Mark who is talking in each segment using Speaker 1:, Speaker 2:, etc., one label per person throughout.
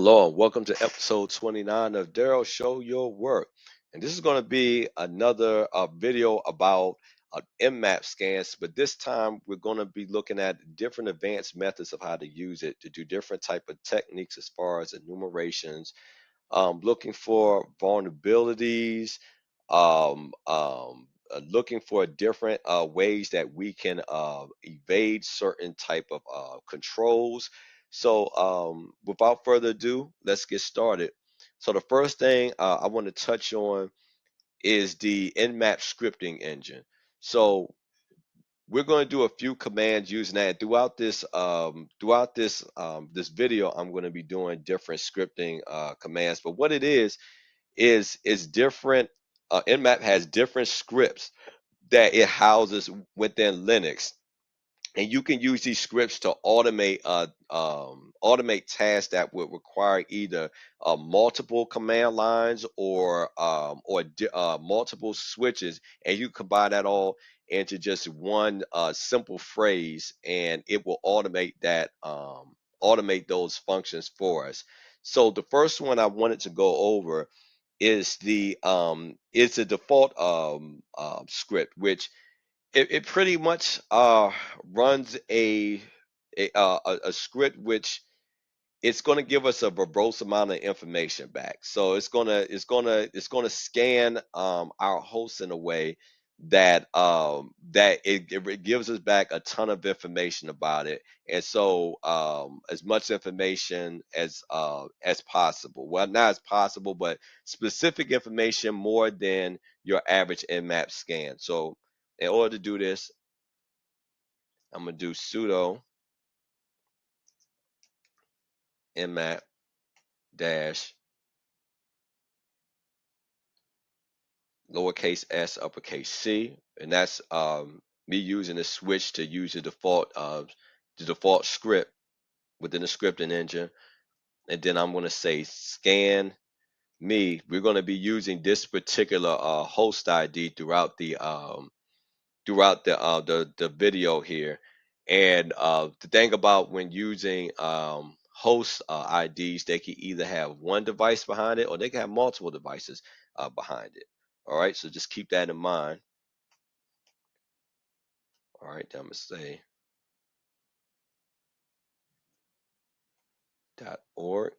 Speaker 1: Hello, and welcome to episode 29 of Daryl Show Your Work. And this is going to be another video about NMAP scans, but this time we're going to be looking at different advanced methods of how to use it to do different type of techniques as far as enumerations, looking for vulnerabilities, looking for different ways that we can evade certain type of controls. So without further ado, let's get started. So the first thing I want to touch on is the Nmap scripting engine. So we're going to do a few commands using that throughout this video. I'm going to be doing different scripting commands, but what it is different. Nmap has different scripts that it houses within Linux, and you can use these scripts to automate tasks that would require either multiple command lines or multiple switches, and you combine that all into just one simple phrase, and it will automate those functions for us. So the first one I wanted to go over is the default script, which it pretty much runs a script which it's going to give us a verbose amount of information back. So it's gonna scan our host in a way that it gives us back a ton of information about it, and so as much information as possible. Well, not as possible, but specific information more than your average Nmap scan. So in order to do this, I'm gonna do sudo nmap dash lowercase s uppercase c, and that's me using the switch to use the default script within the scripting engine. And then I'm gonna say scan me. We're gonna be using this particular host ID throughout the video here. And the thing about when using host IDs, they can either have one device behind it or they can have multiple devices behind it. All right, so just keep that in mind. All right, I'm gonna say .org.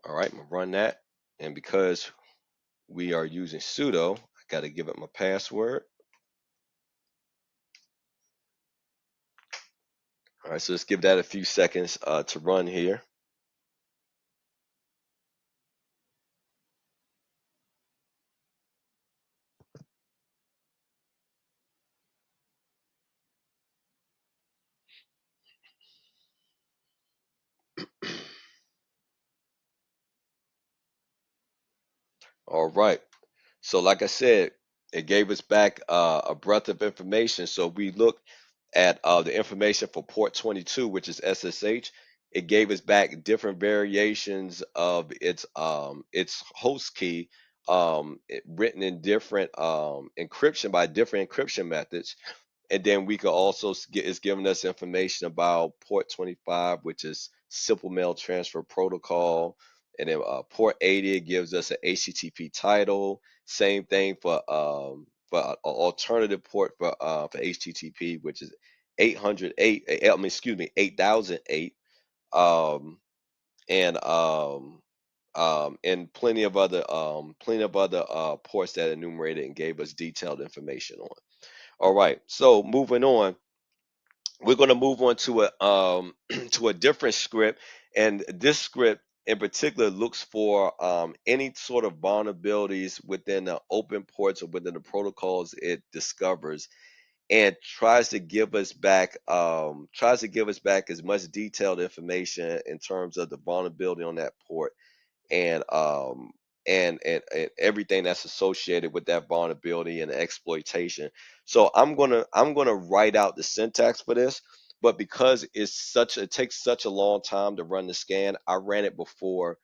Speaker 1: All right, I'm gonna run that, and because we are using sudo, I got to give it my password. All right, so let's give that a few seconds to run here. All right. So, like I said, it gave us back a breadth of information. So we looked at the information for port 22, which is SSH. It gave us back different variations of its host key, written in different encryption by different encryption methods. And then we could also it's giving us information about port 25, which is simple mail transfer protocol. And then port 80 gives us an HTTP title. Same thing for an alternative port for HTTP, which is 808. I mean, excuse me, 8008. Um, and plenty of other ports that enumerated and gave us detailed information on. All right, so moving on, we're going to move on to a to a different script, and this script in particular looks for any sort of vulnerabilities within the open ports or within the protocols it discovers, and tries to give us back as much detailed information in terms of the vulnerability on that port, and and everything that's associated with that vulnerability and exploitation. So I'm gonna write out the syntax for this, but because it takes such a long time to run the scan, I ran it before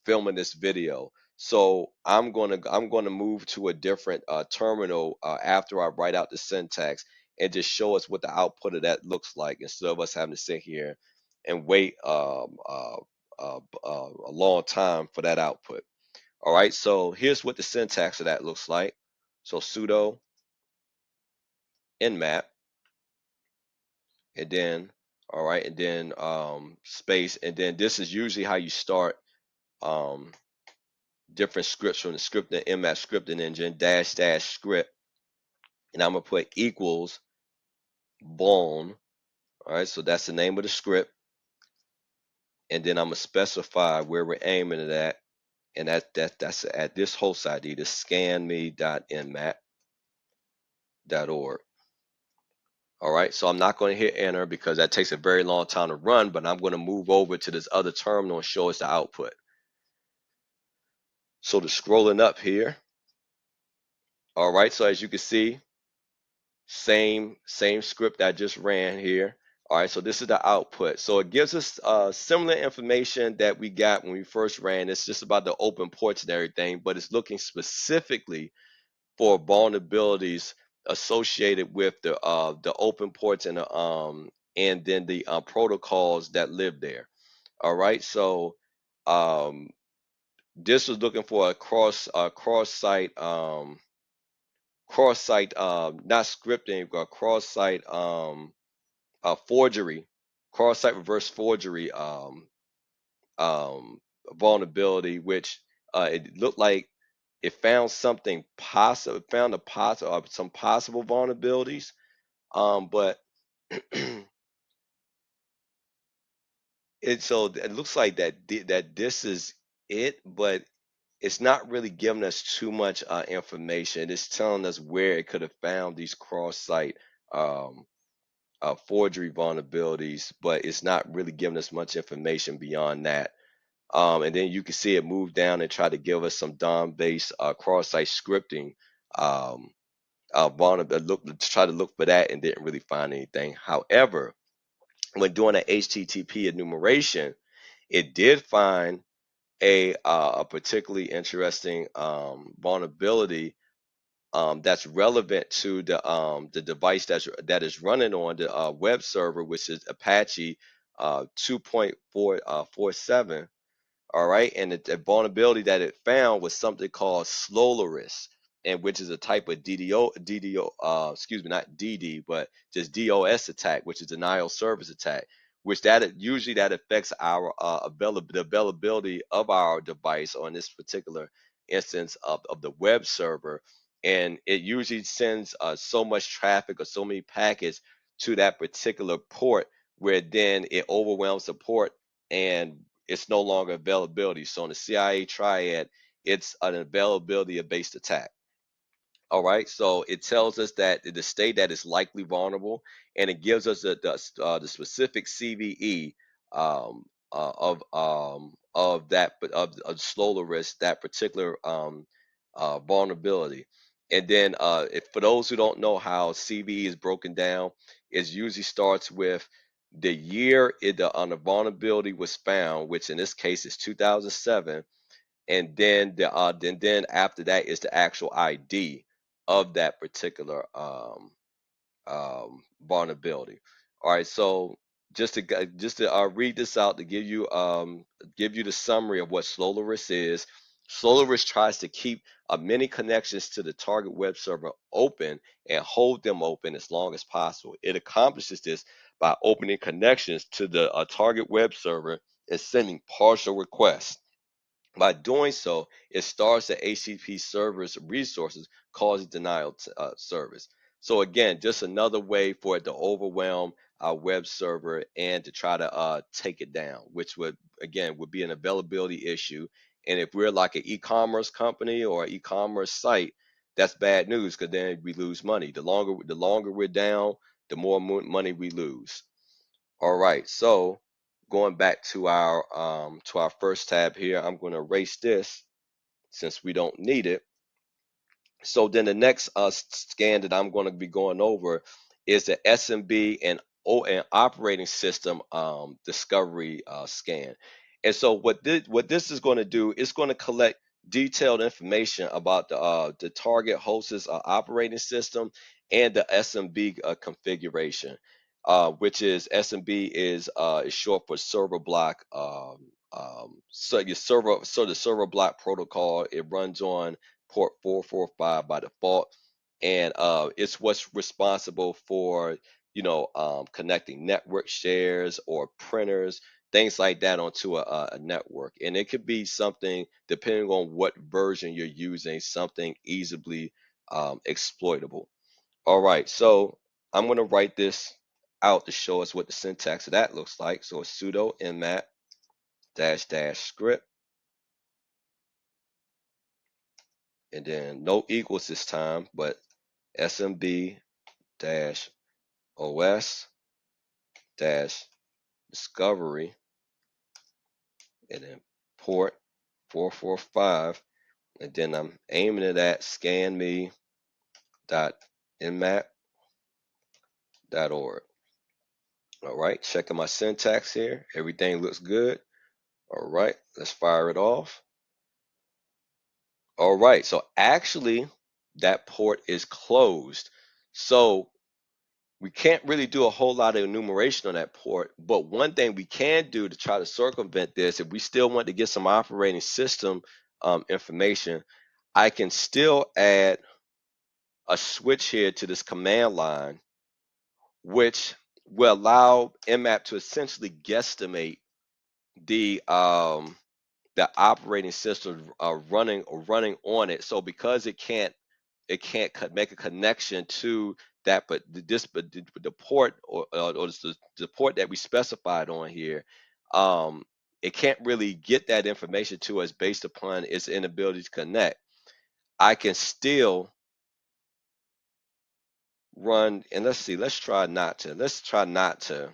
Speaker 1: filming this video. So I'm gonna move to a different terminal after I write out the syntax, and just show us what the output of that looks like instead of us having to sit here and wait a long time for that output. All right, so here's what the syntax of that looks like. So sudo nmap, and then all right, and then space, and then this is usually how you start um, different scripts from the scripting nmap scripting engine dash dash script, and I'm gonna put equals vuln. All right, so that's the name of the script, and then I'm gonna specify where we're aiming it at, and that's at this host ID, the scanme.nmap.org. All right, so I'm not going to hit enter because that takes a very long time to run, but I'm going to move over to this other terminal and show us the output. So the scrolling up here, all right, so as you can see, same script that I just ran here. All right, so this is the output. So it gives us similar information that we got when we first ran. It's just about the open ports and everything, but it's looking specifically for vulnerabilities associated with the open ports and then the protocols that live there. All right, so um, this was looking for a cross site not scripting, but cross site forgery, cross site reverse forgery um, vulnerability, which it looked like it found something possible, found a possible some possible vulnerabilities, but it looks like that this is it, but it's not really giving us too much information. It's telling us where it could have found these cross-site um, forgery vulnerabilities, but it's not really giving us much information beyond that. And then you can see it move down and try to give us some DOM-based cross-site scripting vulnerability. Look to try to look for that and didn't really find anything. However, when doing an HTTP enumeration, it did find a particularly interesting vulnerability that's relevant to the device that is running on the web server, which is Apache 2.47. All right, and the vulnerability that it found was something called Slowlerist, and which is a type of excuse me, not DD, but just DOS attack, which is denial of service attack, which usually that affects our the availability of our device, or in this particular instance of the web server, and it usually sends so much traffic or so many packets to that particular port where then it overwhelms the port and it's no longer availability. So in the CIA triad, it's an availability based attack. All right, so it tells us that the state that is likely vulnerable, and it gives us the specific CVE of that of Slower risk, that particular vulnerability. And then for those who don't know how CVE is broken down, it usually starts with the year on the vulnerability was found, which in this case is 2007, and then then after that is the actual ID of that particular vulnerability. All right, so just to read this out to give you the summary of what Slowlerist is. Slowlerist tries to keep many connections to the target web server open and hold them open as long as possible. It accomplishes this by opening connections to the target web server and sending partial requests. By doing so, it starves the HTTP server's resources, causing denial service. So again, just another way for it to overwhelm our web server and to try to take it down, which would be an availability issue. And if we're like an e-commerce company or an e-commerce site, that's bad news because then we lose money. The longer we're down, the more money we lose. All right, so going back to our first tab here, I'm going to erase this since we don't need it. So then the next scan that I'm going to be going over is the SMB and operating system discovery scan. And so what this is going to do is going to collect detailed information about the target host's operating system and the SMB configuration, which is SMB is short for server block. So your the server block protocol, it runs on port 445 by default, and it's what's responsible for connecting network shares or printers, things like that onto a network. And it could be something, depending on what version you're using, something easily exploitable. All right, so I'm going to write this out to show us what the syntax of that looks like. So it's sudo nmap dash dash script, and then no equals this time, but smb dash os dash discovery, and then port 445, and then I'm aiming it at scanme dot nmap dot org. All right, checking my syntax here. Everything looks good. All right, let's fire it off. All right, so actually that port is closed. So we can't really do a whole lot of enumeration on that port, but one thing we can do to try to circumvent this, if we still want to get some operating system information, I can still add a switch here to this command line, which will allow NMAP to essentially guesstimate the the operating system running on it. So because it can't make a connection to that, but the port or the port that we specified on here, it can't really get that information to us based upon its inability to connect. I can still run, and let's try not to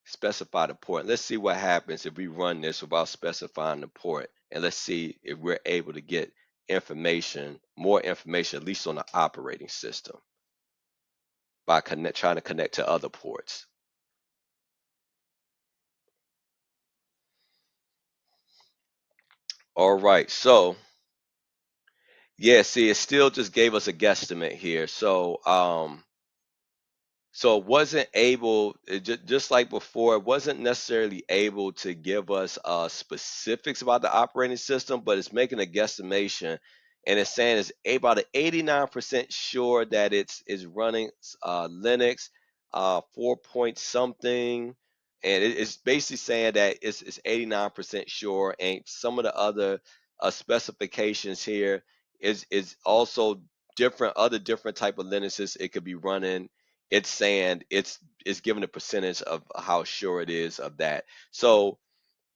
Speaker 1: specify the port. Let's see what happens if we run this without specifying the port, and let's see if we're able to get more information, at least on the operating system, by trying to connect to other ports. All right, so yeah, see, it still just gave us a guesstimate here. So it wasn't able, just like before, it wasn't necessarily able to give us specifics about the operating system, but it's making a guesstimation, and it's saying it's about an 89% sure that it's running Linux 4 point something, and it's basically saying that it's 89% sure, and some of the other specifications here is also different type of Linuxes it could be running. It's saying it's giving a percentage of how sure it is of that. So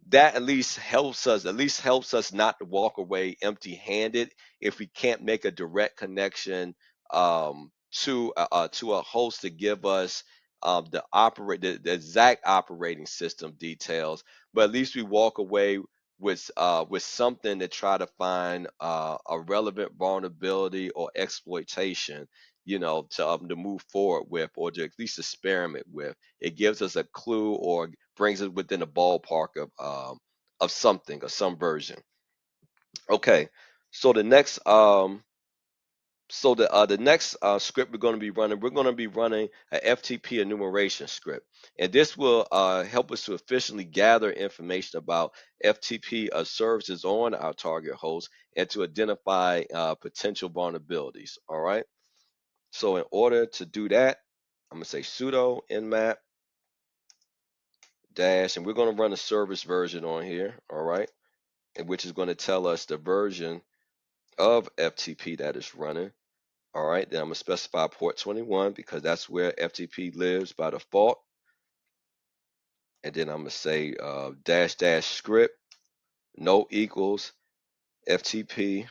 Speaker 1: that at least helps us not to walk away empty-handed if we can't make a direct connection to a host to give us the exact operating system details. But at least we walk away with something to try to find a relevant vulnerability or exploitation, to move forward with, or to at least experiment with. It gives us a clue or brings it within the ballpark of something or some version. Okay, so the next script we're going to be running a FTP enumeration script, and this will help us to efficiently gather information about FTP services on our target host and to identify potential vulnerabilities. All right. So in order to do that, I'm going to say sudo nmap dash, and we're going to run a service version on here, all right, and which is going to tell us the version of FTP that is running. All right, then I'm going to specify port 21 because that's where FTP lives by default. And then I'm going to say dash dash script no equals FTP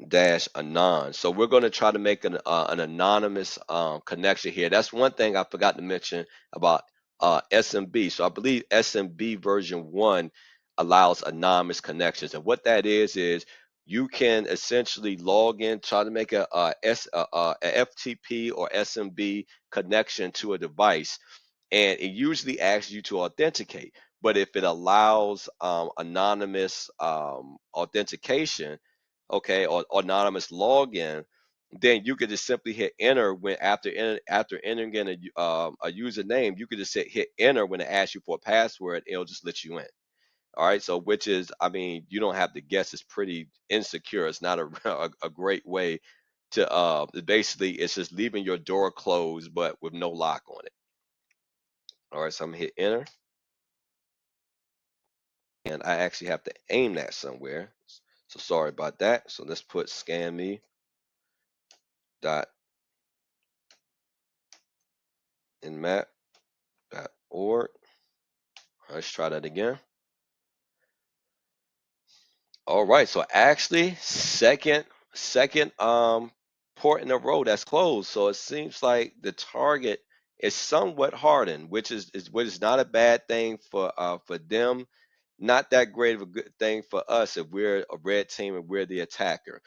Speaker 1: dash anon. So we're going to try to make an anonymous connection here. That's one thing I forgot to mention about SMB. So I believe SMB version 1 allows anonymous connections. And what that is you can essentially log in, try to make a FTP or SMB connection to a device, and it usually asks you to authenticate. But if it allows anonymous authentication, okay, or anonymous login, then you could just simply hit enter when after entering in a username, you could just hit enter when it asks you for a password. It'll just let you in. All right, so which is, I mean, you don't have to guess. It's pretty insecure. It's not a great way to basically it's just leaving your door closed but with no lock on it. All right, so I'm gonna hit enter, and I actually have to aim that somewhere. So sorry about that. So let's put smb-os-discovery.nmap.org. Let's try that again. All right, so actually second port in a row that's closed. So it seems like the target is somewhat hardened, which is not a bad thing for them, not that great of a good thing for us if we're a red team and we're the attacker.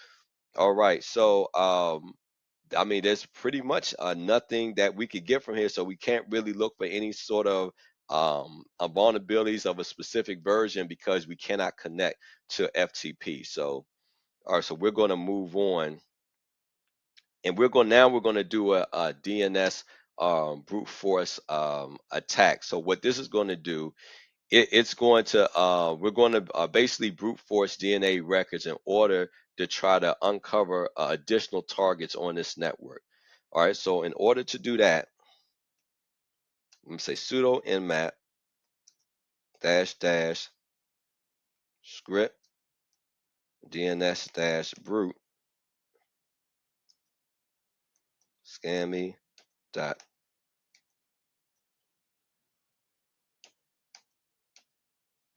Speaker 1: All right, so I mean, there's pretty much nothing that we could get from here, so we can't really look for any sort of vulnerabilities of a specific version because we cannot connect to FTP. So, all right, so we're going to move on, and we're going to do a DNS brute force attack. So, what this is going to do, it's going to we're going to basically brute force DNA records in order to try to uncover additional targets on this network. All right, so in order to do that, I'm gonna say sudo nmap dash dash script DNS dash brute scammy dot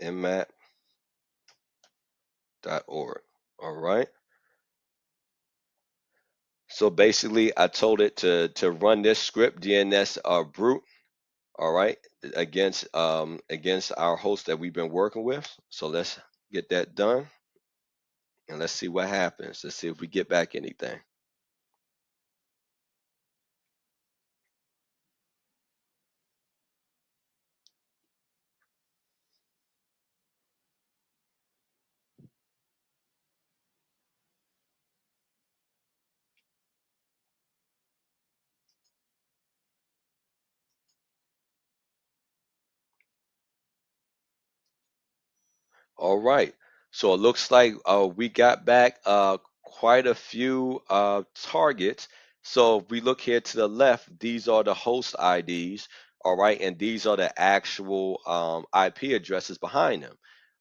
Speaker 1: nmap dot org. All right. So basically, I told it to run this script DNS brute. All right, against our host that we've been working with. So let's get that done, and let's see what happens. Let's see if we get back anything. All right. So it looks like we got back quite a few targets. So if we look here to the left, these are the host IDs. All right. And these are the actual IP addresses behind them.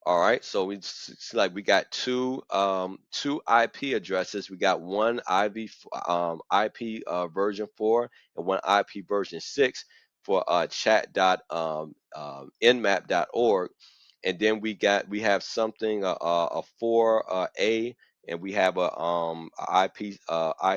Speaker 1: All right. So we see like we got two IP addresses. We got one IP version 4 and one IP version 6 for chat.nmap.org, and then we have something a 4A, and we have a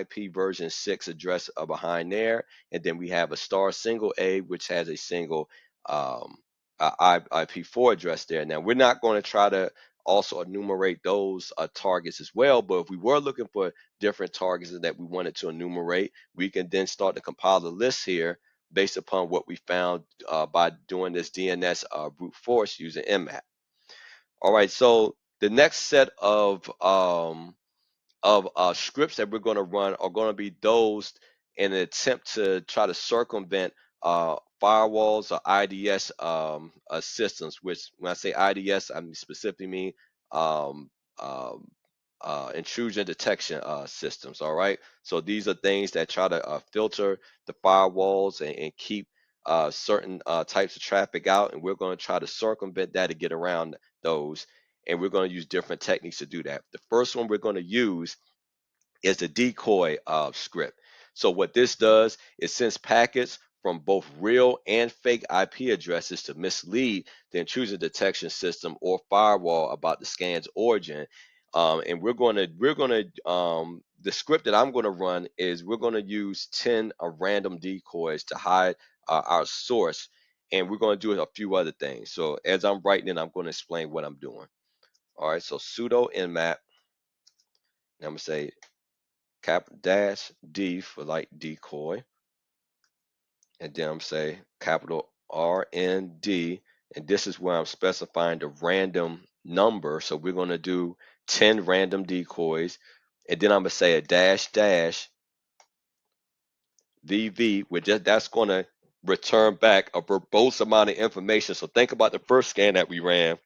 Speaker 1: IP version 6 address behind there, and then we have a star single A which has a single um, IP4 address there. Now we're not going to try to also enumerate those targets as well, but if we were looking for different targets that we wanted to enumerate, we can then start to compile the list here based upon what we found by doing this DNS brute force using NMAP. All right, so the next set of scripts that we're going to run are going to be those in an attempt to try to circumvent firewalls or IDS systems. Which, when I say IDS, I specifically mean um, um, intrusion detection systems. All right, so these are things that try to filter the firewalls and keep certain types of traffic out, and we're going to try to circumvent that to get around those. And we're going to use different techniques to do that. The first one we're going to use is the decoy script. So what this does is sends packets from both real and fake IP addresses to mislead the intrusion detection system or firewall about the scan's origin. And the script that I'm going to run is we're going to use 10 random decoys to hide our source, and we're going to do a few other things. So as I'm writing it, I'm going to explain what I'm doing. All right, so sudo nmap, and I'm going to say cap dash D for like decoy, and then I'm say capital RND, and this is where I'm specifying the random number. So we're going to do 10 random decoys, and then I'm gonna say a dash dash VV, which that's gonna return back a verbose amount of information. So think about the first scan that we ran,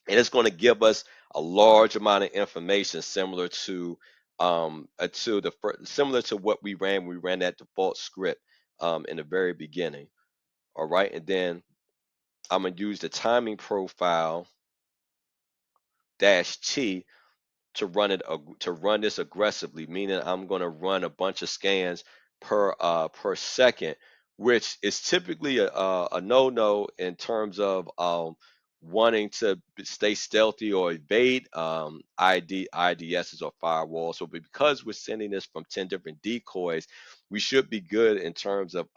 Speaker 1: and it's gonna give us a large amount of information similar similar to what we ran when we ran that default script in the very beginning. All right, and then I'm gonna use the timing profile dash T to run this aggressively, meaning I'm going to run a bunch of scans per second, which is typically a no-no in terms of wanting to stay stealthy or evade IDSs or firewalls. So because we're sending this from 10 different decoys, we should be good in terms of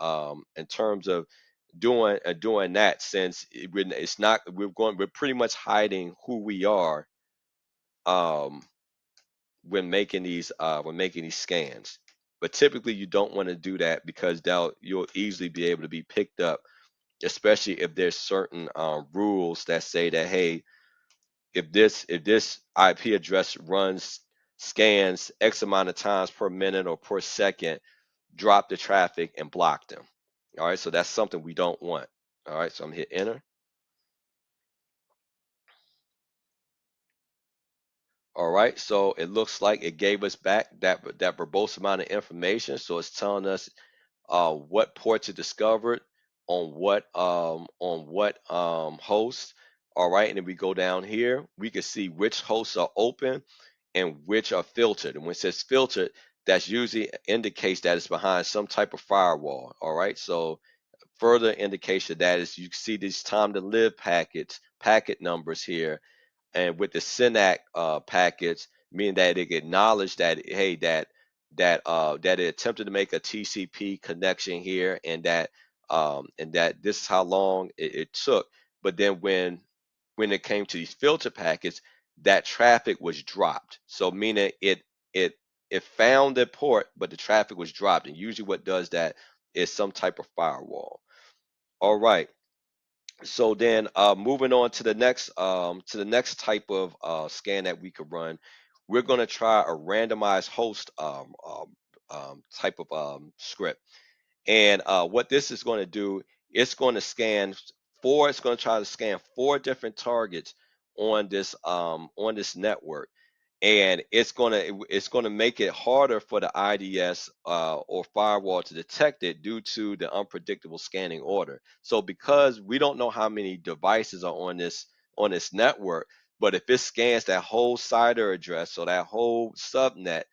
Speaker 1: doing that, since it's not we're pretty much hiding who we are um, when making these scans. But typically you don't want to do that, because you'll easily be able to be picked up, especially if there's certain rules that say that, hey, if this IP address runs scans X amount of times per minute or per second, drop the traffic and block them. All right, so that's something we don't want. All right, so I'm gonna hit enter. All right, so it looks like it gave us back that verbose amount of information. So it's telling us what ports are discovered on what host. All right, and then we go down here, we can see which hosts are open and which are filtered. And when it says filtered, that's usually indicates that it's behind some type of firewall. All right, so further indication of that is you can see these time to live packet numbers here, and with the SYNAC packets, meaning that it acknowledged that, hey, that it attempted to make a TCP connection here, and that this is how long it took. But then when it came to these filter packets, that traffic was dropped. So meaning it it found the port, but the traffic was dropped. And usually what does that is some type of firewall. All right. So then, moving on to the next type of scan that we could run, we're going to try a randomized host type of script. And what this is going to do, it's going to it's going to try to scan 4 different targets on this network, and it's gonna make it harder for the IDS or firewall to detect it due to the unpredictable scanning order. So because we don't know how many devices are on this network, but if it scans that whole CIDR address or that whole subnet,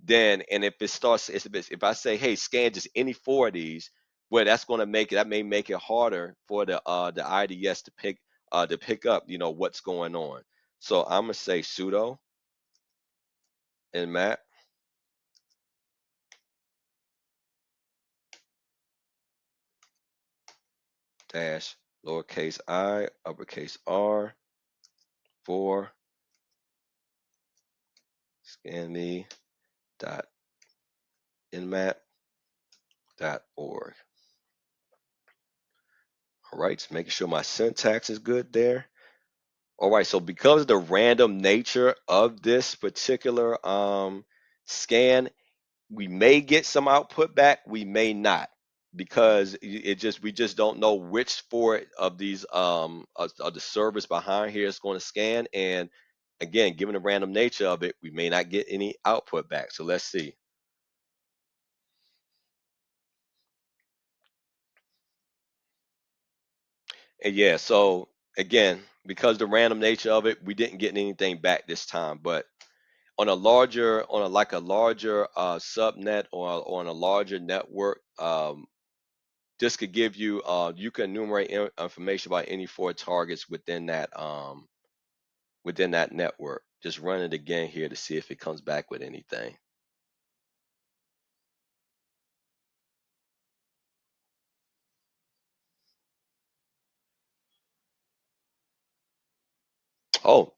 Speaker 1: then and if it starts if I say, hey, scan just any 4 of these, well, that may make it harder for the IDS to pick up what's going on. So I'm gonna say sudo NMAP dash lowercase I uppercase R for scanme dot nmap dot org. All right, so making sure my syntax is good there. All right, so because of the random nature of this particular scan, we may get some output back, we may not, because we just don't know which 4 of the servers behind here is going to scan. And again, given the random nature of it, we may not get any output back. So let's see. And yeah, so again, because the random nature of it, we didn't get anything back this time. But on a larger subnet, or on a larger network, this could give you you can enumerate information about any 4 targets within that network. Just run it again here to see if it comes back with anything. Oh,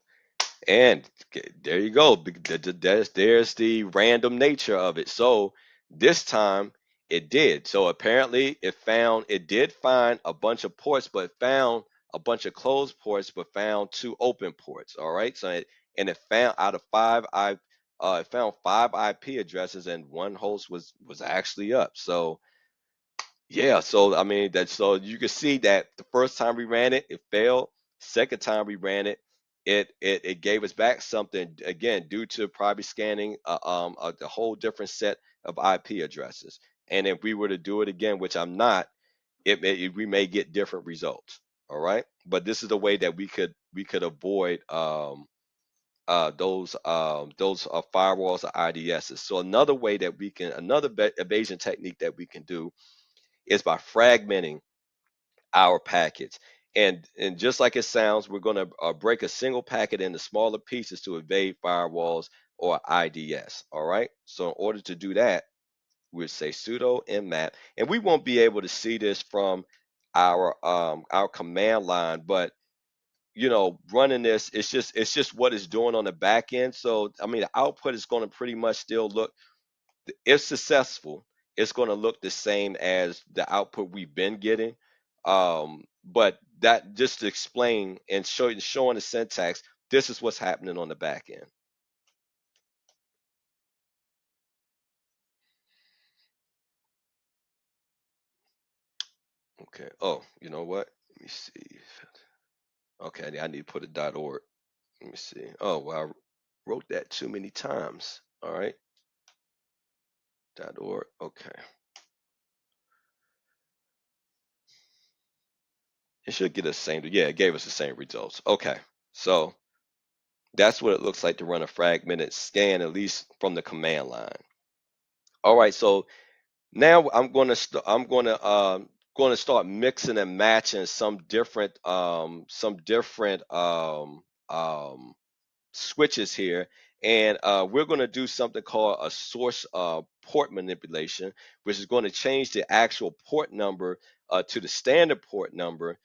Speaker 1: and there you go. There's the random nature of it. So this time it did. So apparently it did find a bunch of ports, but found a bunch of closed ports, but found 2 open ports. All right. So and it found out of it found 5 IP addresses, and one host was actually up. So yeah, so I mean that so you can see that the first time we ran it, it failed. Second time we ran it, it gave us back something again due to probably scanning a whole different set of IP addresses. And if we were to do it again, which I'm not, we may get different results. All right, but this is the way that we could avoid those firewalls or IDSs. So another way that we can another evasion technique that we can do is by fragmenting our packets. And just like it sounds, we're going to break a single packet into smaller pieces to evade firewalls or IDS. All right. So in order to do that, we'll say sudo nmap, and we won't be able to see this from our command line, but running this, it's just what it's doing on the back end. So I mean, the output is going to pretty much still look, if successful, it's going to look the same as the output we've been getting. But that just to explain and showing the syntax, this is what's happening on the back end. Okay. Oh, you know what? Let me see. Okay, I need to put a .org. Let me see. Oh, well, I wrote that too many times. All right. .org. Okay. It should get us the same. Yeah, it gave us the same results. Okay. So that's what it looks like to run a fragmented scan, at least from the command line. All right, so now I'm going to start mixing and matching some different switches here, and we're going to do something called a source port manipulation, which is going to change the actual port number to the standard port number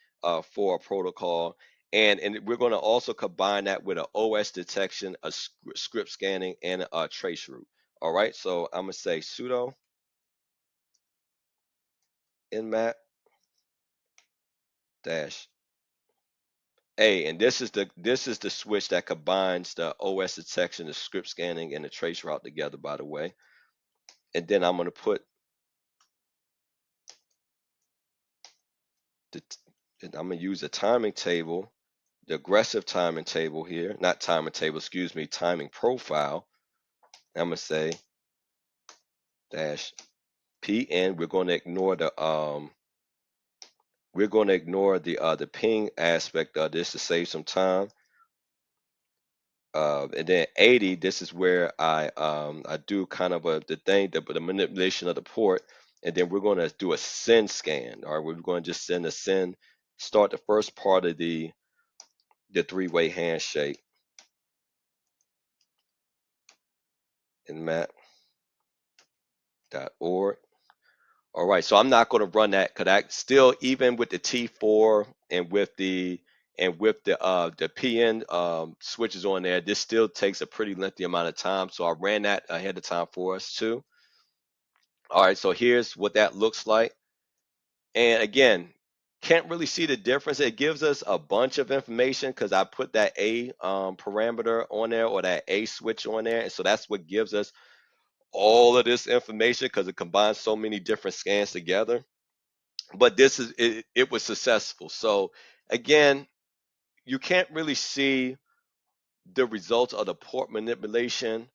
Speaker 1: for a protocol. And we're going to also combine that with an OS detection, a script scanning, and a trace route. All right, so I'm going to say sudo nmap dash A, and this is the switch that combines the OS detection, the script scanning, and the trace route together, by the way. And then I'm going to put and I'm going to use a timing table, the aggressive timing table here, not timing table, excuse me, timing profile. I'm going to say dash pn. We're going to ignore the ping aspect of this to save some time. And then 80, this is where I do kind of the manipulation of the port, and then we're going to do a send scan. All right, we're going to just start the first part of the three-way handshake in map.org. All right, so I'm not going to run that because I still, even with the T4 and with the PN switches on there, this still takes a pretty lengthy amount of time. So I ran that ahead of time for us too. All right, so here's what that looks like. And again, can't really see the difference. It gives us a bunch of information because I put that A parameter on there, or that A switch on there. And so that's what gives us all of this information because it combines so many different scans together. But it was successful. So again, you can't really see the results of the port manipulation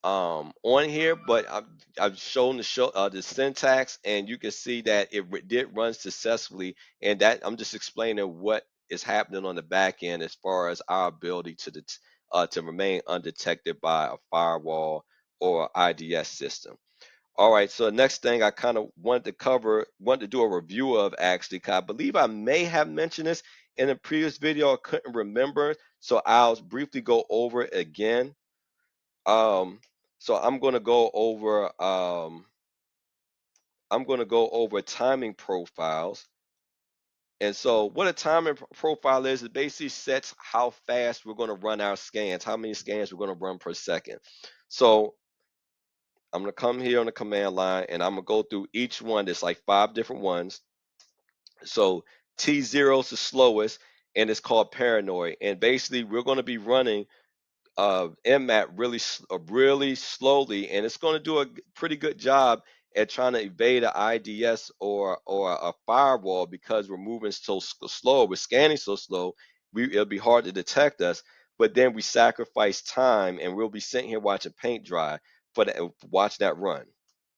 Speaker 1: on here, but I've shown the syntax, and you can see that it did run successfully, and that I'm just explaining what is happening on the back end as far as our ability to remain undetected by a firewall or IDS system. All right, so the next thing I kind of wanted to do a review of, actually, 'cause I believe I may have mentioned this in a previous video. I couldn't remember, so I'll briefly go over it again. Um, so I'm going to go over timing profiles. And so what a timing profile is, it basically sets how fast we're going to run our scans, how many scans we're going to run per second. So I'm going to come here on the command line, and I'm going to go through each one. There's like 5 different ones. So T0 is the slowest, and it's called paranoid. And basically, we're going to be running NMAP really slowly, and it's going to do a pretty good job at trying to evade an IDS or a firewall because we're moving so slow, we're scanning so slow, it'll be hard to detect us. But then we sacrifice time, and we'll be sitting here watching paint dry for that, watch that run.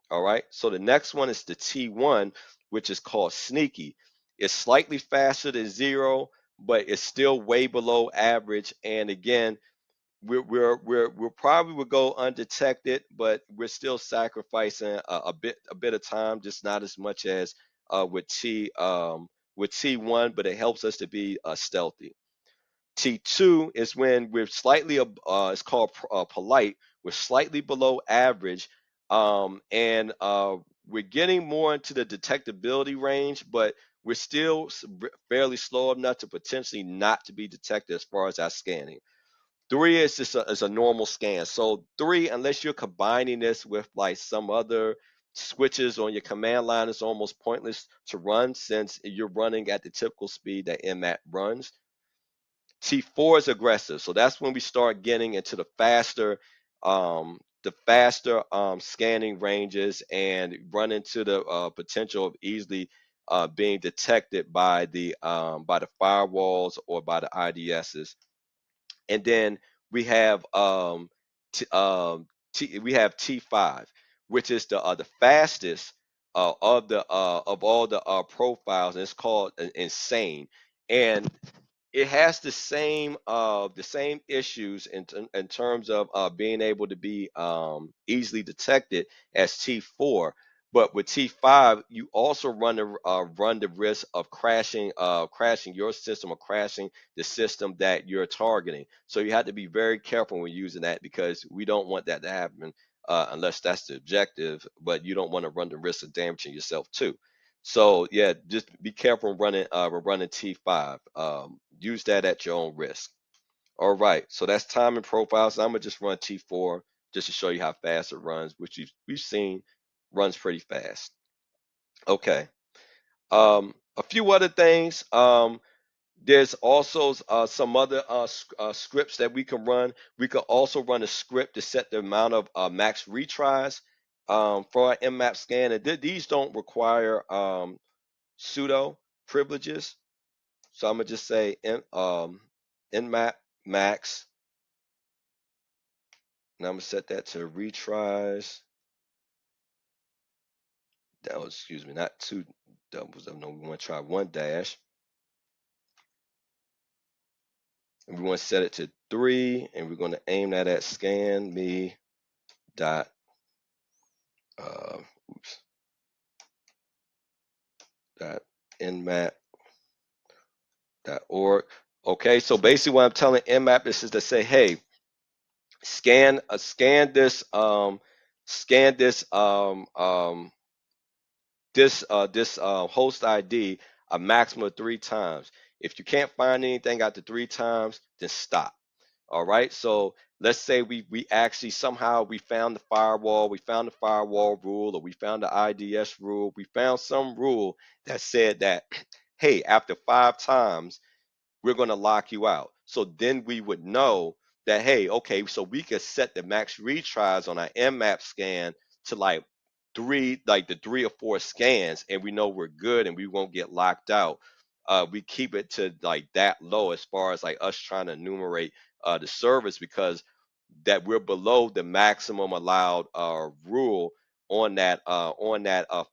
Speaker 1: All right. So the next one is the T1, which is called sneaky. It's slightly faster than zero, but it's still way below average. And again, we're probably will go undetected, but we're still sacrificing a bit of time, just not as much as with T1, but it helps us to be stealthy. T2 is when we're slightly it's called polite. We're slightly below average, and we're getting more into the detectability range, but we're still fairly slow enough to potentially not to be detected as far as our scanning. Three is just is a normal scan. So three, unless you're combining this with like some other switches on your command line, it's almost pointless to run since you're running at the typical speed that NMAP runs. T4 is aggressive, so that's when we start getting into the faster scanning ranges and run into the potential of easily being detected by the firewalls or by the IDSs. And then we have t, we have T5, which is the fastest of all the profiles, and it's called insane. And it has the same issues in terms of being able to be easily detected as T4. But with T5, you also run the risk of crashing your system or crashing the system that you're targeting. So you have to be very careful when using that because we don't want that to happen unless that's the objective. But you don't want to run the risk of damaging yourself too. So yeah, just be careful when running T5. Use that at your own risk. All right, so that's timing profiles. I'm gonna just run T4 just to show you how fast it runs, which we've seen runs pretty fast. Okay. A few other things. There's also some other scripts that we can run. We could also run a script to set the amount of max retries for our NMAP scan. And these don't require sudo privileges. So I'm gonna just say nmap max, and I'm gonna set that to retries. That was, excuse me, not two doubles. No, we want to try one dash, and we want to set it to 3, and we're going to aim that at scan me dot uh, oops dot nmap dot org. Okay, so basically what I'm telling nmap is to say, hey, scan this host ID a maximum of 3 times. If you can't find anything after 3 times, then stop. All right. So let's say we actually somehow we found the firewall rule, or we found the IDS rule, we found some rule that said that, hey, after 5 times we're going to lock you out. So then we would know that, hey, okay, so we could set the max retries on our NMAP scan to like the 3 or 4 scans, and we know we're good and we won't get locked out. We keep it to like that low as far as like us trying to enumerate the service, because that we're below the maximum allowed rule on that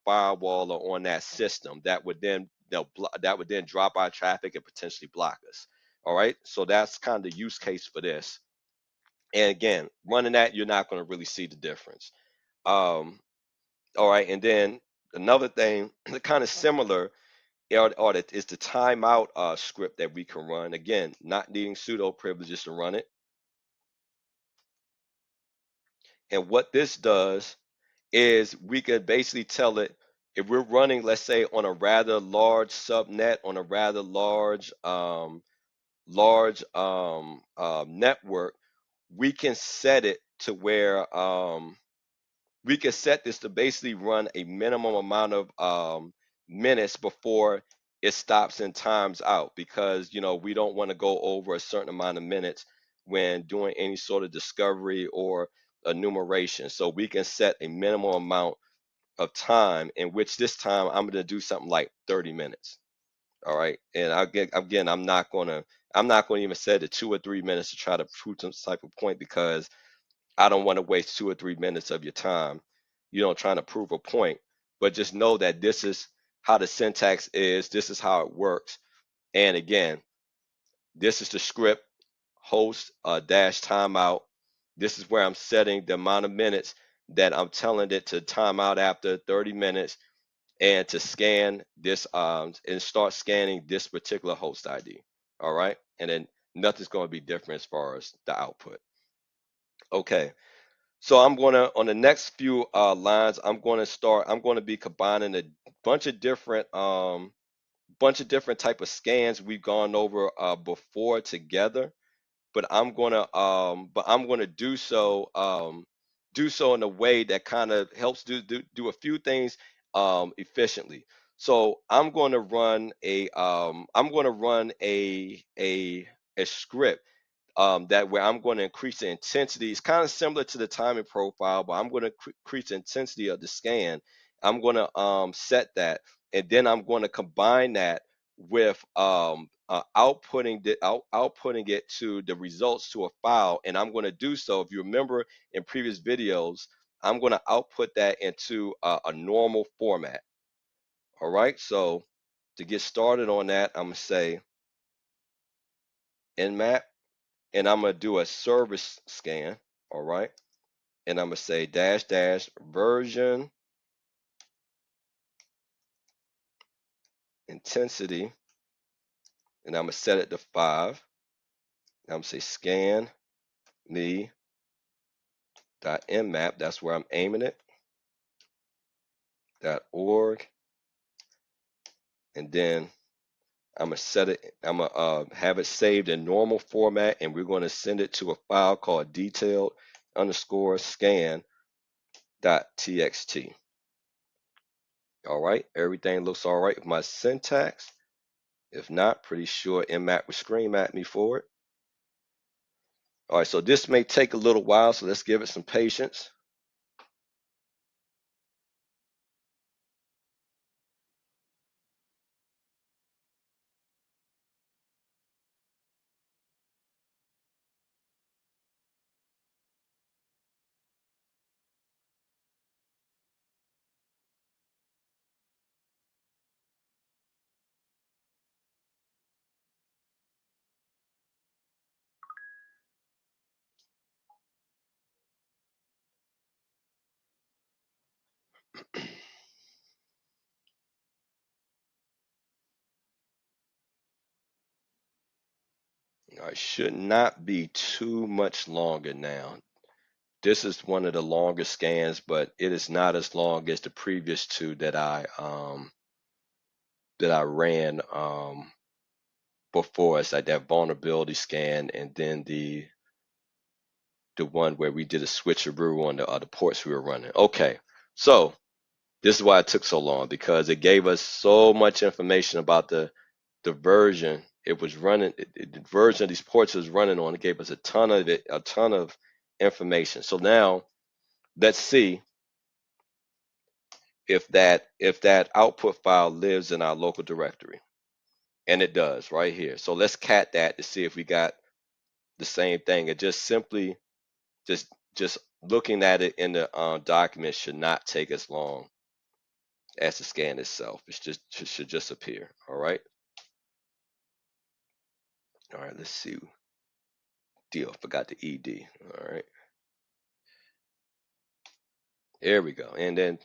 Speaker 1: firewall or on that system that would then that would then drop our traffic and potentially block us. All right, so that's kind of the use case for this. And again, running that, you're not going to really see the difference. Um, all right, and then another thing, kind of similar, is the timeout script that we can run. Again, not needing sudo privileges to run it. And what this does is we could basically tell it, if we're running, let's say, on a rather large subnet, on a rather large network, we can set it to where we can set this to basically run a minimum amount of minutes before it stops and times out, because we don't want to go over a certain amount of minutes when doing any sort of discovery or enumeration. So we can set a minimum amount of time, in which this time I'm going to do something like 30 minutes. All right. And again, I'm not going to even set it 2 or 3 minutes to try to prove some type of point, because I don't want to waste 2 or 3 minutes of your time, trying to prove a point. But just know that this is how the syntax is. This is how it works. And again, this is the script host dash timeout. This is where I'm setting the amount of minutes that I'm telling it to time out after 30 minutes, and to scan this and start scanning this particular host ID. All right. And then nothing's going to be different as far as the output. Okay. So I'm going to, on the next few lines, I'm going to be combining a bunch of different type of scans we've gone over before together, but I'm gonna do so in a way that kind of helps do a few things efficiently. So I'm gonna run a script that where I'm going to increase the intensity. It's kind of similar to the timing profile, but I'm going to increase the intensity of the scan. I'm going to set that, and then I'm going to combine that with outputting it to the results to a file. And I'm going to do so, if you remember in previous videos, I'm going to output that into a normal format. All right. So to get started on that, I'm going to say nmap, and I'm going to do a service scan. All right. And I'm going to say dash dash version intensity, and I'm going to set it to 5. I'm going to say scan me dot nmap, that's where I'm aiming it, .org, and then I'm going to set it, I'm going to have it saved in normal format, and we're going to send it to a file called detailed underscore scan .txt. All right, everything looks all right with my syntax. If not, pretty sure Nmap will scream at me for it. All right, so this may take a little while, so let's give it some patience. All right, should not be too much longer now. This is one of the longest scans, but it is not as long as the previous two that I ran before. It's like that vulnerability scan, and then the one where we did a switcheroo on the other ports we were running. Okay, so this is why it took so long, because it gave us so much information about the version it was running, the version of these ports it was running on. It gave us a ton of information. So now let's see if that output file lives in our local directory, and it does right here. So let's cat that to see if we got the same thing. It just simply just looking at it in the document should not take as long as the scan itself. It should just appear. All right. All right. Let's see. Deal. Forgot the ED. All right. There we go. And then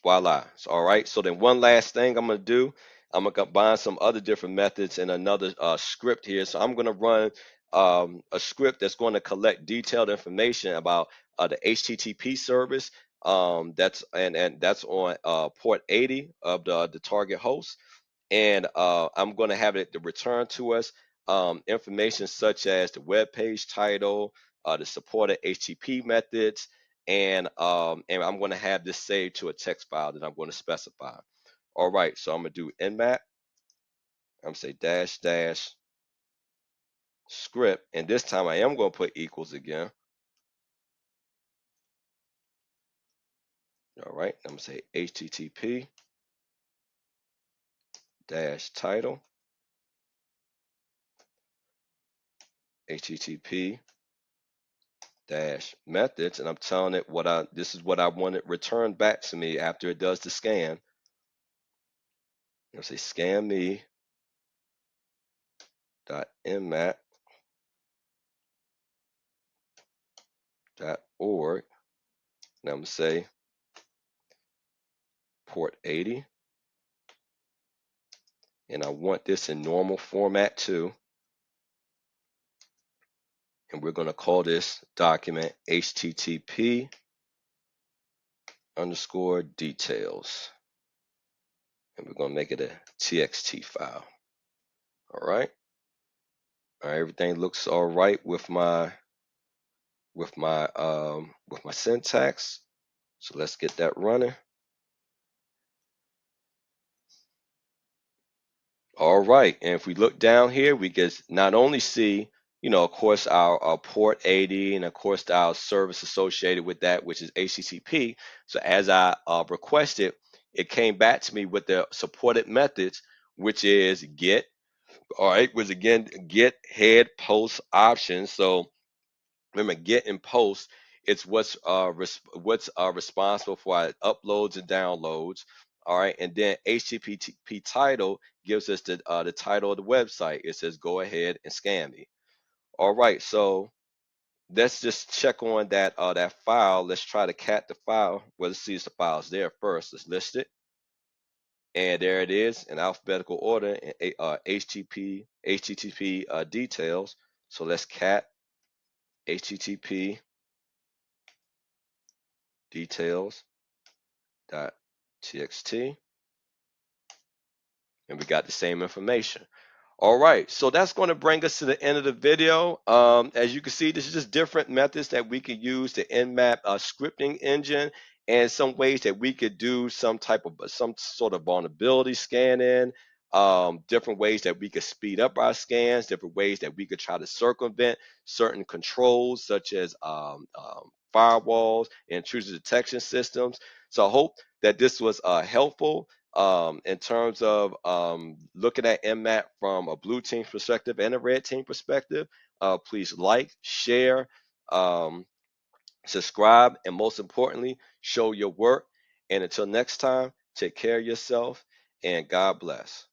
Speaker 1: voila. So, all right. So then one last thing I'm going to do, I'm going to combine some other different methods in another script here. So I'm going to run a script that's going to collect detailed information about the HTTP service. That's on port 80 of the target host. And I'm going to have it to return to us information such as the web page title, the supported HTTP methods, and I'm going to have this saved to a text file that I'm going to specify. All right, so I'm going to do nmap. I'm going to say dash dash script, and this time I am going to put equals again. All right, I'm going to say HTTP dash title, HTTP dash methods, and I'm telling it this is what I want it returned back to me after it does the scan. I'll say scan me dot nmap dot org, and I'm going to say port 80, and I want this in normal format too, and we're going to call this document HTTP underscore details, and we're going to make it a txt file. All right. Everything looks all right with my syntax. So let's get that running. All right, and if we look down here, we can not only see, of course, our port 80, and of course our service associated with that, which is HTTP. So as I requested, it came back to me with the supported methods, which is get. All right, was again get, head, post options. So remember, get and post, it's what's responsible for our uploads and downloads. All right, and then HTTP title gives us the title of the website. It says go ahead and scan me. All right, so let's just check on that file. Let's try to cat the file. Well, let's see if the file's there first. Let's list it, and there it is in alphabetical order in HTTP details. So let's cat HTTP details.txt, and we got the same information. All right, so that's going to bring us to the end of the video. As you can see, this is just different methods that we can use the Nmap scripting engine, and some ways that we could do some sort of vulnerability scanning, different ways that we could speed up our scans, different ways that we could try to circumvent certain controls such as firewalls and intrusion detection systems. So I hope that this was helpful in terms of looking at Nmap from a blue team perspective and a red team perspective. Please like, share, um, subscribe, and most importantly, show your work. And until next time, take care of yourself and God bless.